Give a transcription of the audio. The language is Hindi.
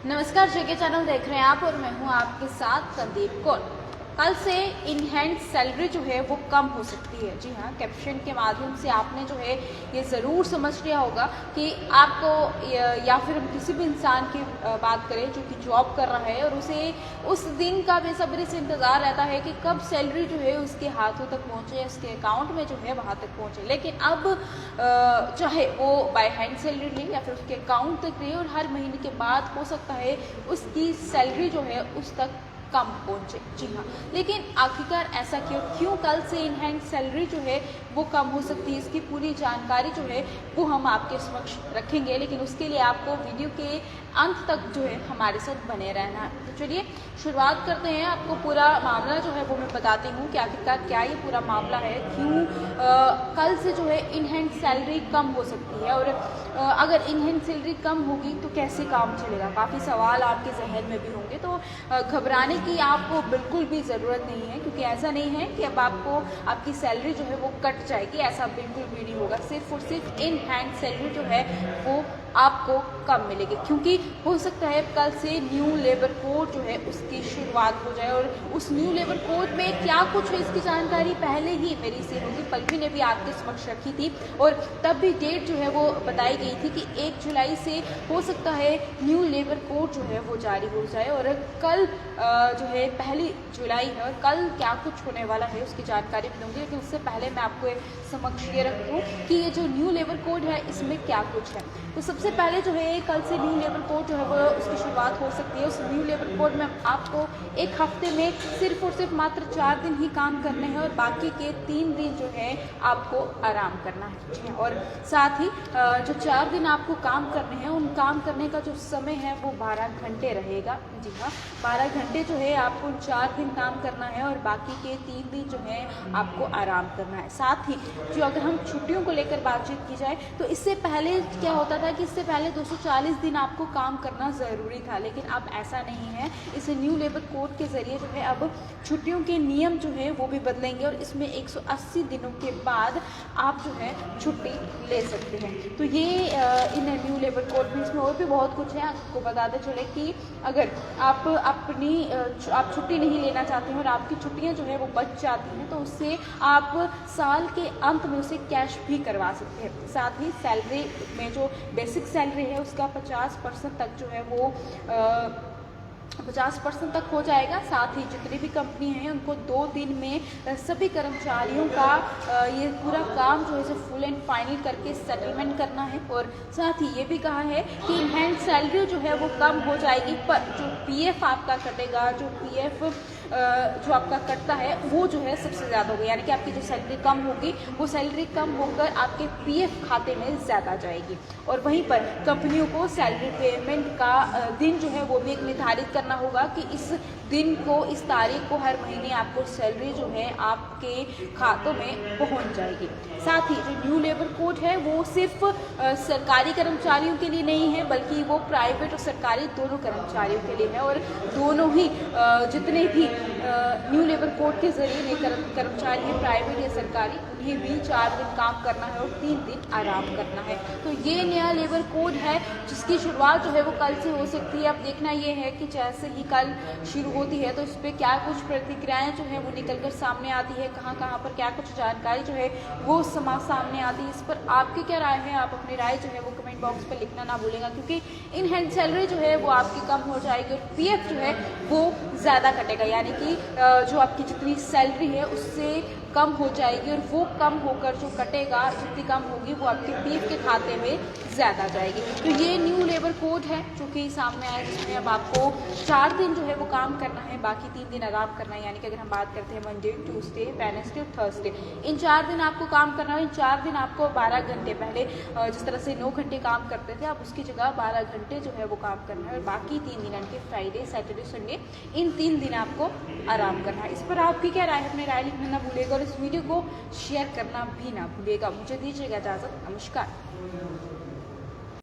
नमस्कार, जेके चैनल देख रहे हैं आप और मैं हूं आपके साथ संदीप कौर। कल से इन हैंड सैलरी जो है वो कम हो सकती है। जी हाँ, कैप्शन के माध्यम से आपने जो है ये ज़रूर समझ लिया होगा कि आपको या फिर हम किसी भी इंसान की बात करें जो कि जॉब कर रहा है और उसे उस दिन का बेसब्री से इंतज़ार रहता है कि कब सैलरी जो है उसके हाथों तक पहुँचे, उसके अकाउंट में जो है वहाँ तक पहुँचे। लेकिन अब चाहे वो बाय हैंड सैलरी ले या फिर उसके अकाउंट तक ले, और हर महीने के बाद हो सकता है उसकी सैलरी जो है उस तक कम पहुंचे। जी हाँ, लेकिन आखिरकार ऐसा क्यों कल से इन हैंड सैलरी जो है वो कम हो सकती है, इसकी पूरी जानकारी जो है वो हम आपके समक्ष रखेंगे। लेकिन उसके लिए आपको वीडियो के अंत तक जो है हमारे साथ बने रहना है। तो चलिए शुरुआत करते हैं। आपको पूरा मामला जो है वो मैं बताती हूँ कि आखिरकार क्या ये पूरा मामला है, क्यों कल से जो है इन हैंड सैलरी कम हो सकती है, और अगर इन हैंड सैलरी कम होगी तो कैसे काम चलेगा। काफ़ी सवाल आपके जहन में भी होंगे, तो घबराने की आपको बिल्कुल भी ज़रूरत नहीं है, क्योंकि ऐसा नहीं है कि अब आपको आपकी सैलरी जो है वो कट जाएगी, ऐसा बिल्कुल भी नहीं होगा। सिर्फ और सिर्फ इन हैंड सैलरी जो है वो आपको कम मिलेगी, क्योंकि हो सकता है कल से न्यू लेबर कोड जो है उसकी शुरुआत हो जाए, और उस न्यू लेबर कोड में क्या कुछ है इसकी जानकारी पहले ही मेरी सहयोगी पल्लवी ने भी आपके समक्ष रखी थी, और तब भी डेट जो है वो बताई गई थी कि 1 जुलाई से हो सकता है न्यू लेबर कोड जो है वो जारी हो जाए। और कल जो है 1 जुलाई है, और कल क्या कुछ होने वाला है उसकी जानकारी भी दूंगी। लेकिन उससे पहले मैं आपको समक्ष ये रख दूँ कि ये जो न्यू लेबर कोड है इसमें क्या कुछ है। तो सबसे पहले जो है कल से न्यू लेबर कोड जो है वो उसकी शुरुआत हो सकती है। उस न्यू लेबर कोड में आपको एक हफ्ते में सिर्फ और सिर्फ मात्र 4 दिन ही काम करने हैं, और बाकी के 3 दिन जो है आपको आराम करना है। और साथ ही जो 4 दिन आपको काम करने हैं, उन काम करने का जो समय है वो 12 घंटे रहेगा। जी हाँ, 12 घंटे जो है आपको 4 दिन काम करना है, और बाकी के 3 दिन जो है आपको आराम करना है। साथ ही जो अगर हम छुट्टियों को लेकर बातचीत की जाए, तो इससे पहले क्या होता था कि इससे पहले 240 दिन आपको काम करना ज़रूरी था, लेकिन अब ऐसा नहीं है। इस न्यू लेबर कोड के ज़रिए जो है अब छुट्टियों के नियम जो है वो भी बदलेंगे, और इसमें 180 दिनों के बाद आप जो है छुट्टी ले सकते हैं। तो ये इन न्यू लेबर कोड में इसमें और भी बहुत कुछ है। आपको बताते चले कि अगर आप आप छुट्टी नहीं लेना चाहते हैं और आपकी छुट्टियां जो है वो बच जाती हैं, तो उससे आप साल के अंत में उसे कैश भी करवा सकते हैं। साथ ही सैलरी में जो बेसिक सैलरी है उसका 50% तक जो है वो 50% तक हो जाएगा। साथ ही जितनी भी कंपनी हैं उनको 2 दिन में सभी कर्मचारियों का ये पूरा काम जो है इसे फुल एंड फाइनल करके सेटलमेंट करना है। और साथ ही ये भी कहा है कि इन हैंड सैलरी जो है वो कम हो जाएगी, पर जो पीएफ आपका कटेगा, जो पीएफ जो आपका कटता है वो जो है सबसे ज़्यादा होगा। यानी कि आपकी जो सैलरी कम होगी वो सैलरी कम होकर आपके पीएफ खाते में ज़्यादा जाएगी। और वहीं पर कंपनियों को सैलरी पेमेंट का दिन जो है वो भी एक निर्धारित करना होगा कि इस दिन को, इस तारीख को हर महीने आपको सैलरी जो है आपके खातों में पहुंच जाएगी। साथ ही जो न्यू लेबर कोड है वो सिर्फ सरकारी कर्मचारियों के लिए नहीं है, बल्कि वो प्राइवेट और सरकारी दोनों कर्मचारियों के लिए है। और दोनों ही जितने भी न्यू लेबर कोड के जरिए नए कर्मचारी हैं, प्राइवेट या सरकारी, उन्हें भी 4 दिन काम करना है और 3 दिन आराम करना है। तो ये नया लेबर कोड है जिसकी शुरुआत जो है वो कल से हो सकती है। अब देखना ये है कि जैसे ही कल शुरू होती है तो इस पर क्या कुछ प्रतिक्रियाएं जो है वो निकल कर सामने आती है, कहाँ कहाँ पर क्या कुछ जानकारी जो है वो सामने आती है। इस पर आपकी क्या राय है? आप अपनी राय जो है वो कमेंट बॉक्स पर लिखना ना भूलेगा, क्योंकि इन हैंड सैलरी जो है वो आपकी कम हो जाएगी और पीएफ जो है वो ज़्यादा कटेगा। यानी कि जो आपकी जितनी सैलरी है उससे कम हो जाएगी, और वो कम होकर जो कटेगा, जितनी कम होगी वो आपके पीएफ के खाते में ज़्यादा जाएगी। तो ये न्यू लेबर कोड है जो कि सामने आया, जिसमें अब आपको 4 दिन जो है वो काम करना है, बाकी 3 दिन आराम करना है। यानी कि अगर हम बात करते हैं मंडे, ट्यूसडे, वेडनेसडे और थर्सडे, इन 4 दिन आपको काम करना है। इन 4 दिन आपको 12 घंटे, पहले जिस तरह से 9 घंटे काम करते थे, आप उसकी जगह 12 घंटे जो है वो काम करना है, और बाकी 3 दिन यानी कि फ्राइडे, सैटरडे, संडे, इन 3 दिन आपको आराम करना है। इस पर आपकी क्या राय है? अपनी राय लिखना ना भूलिएगा, और इस वीडियो को शेयर करना भी ना भूलिएगा। मुझे दीजिएगा इजाज़त। नमस्कार।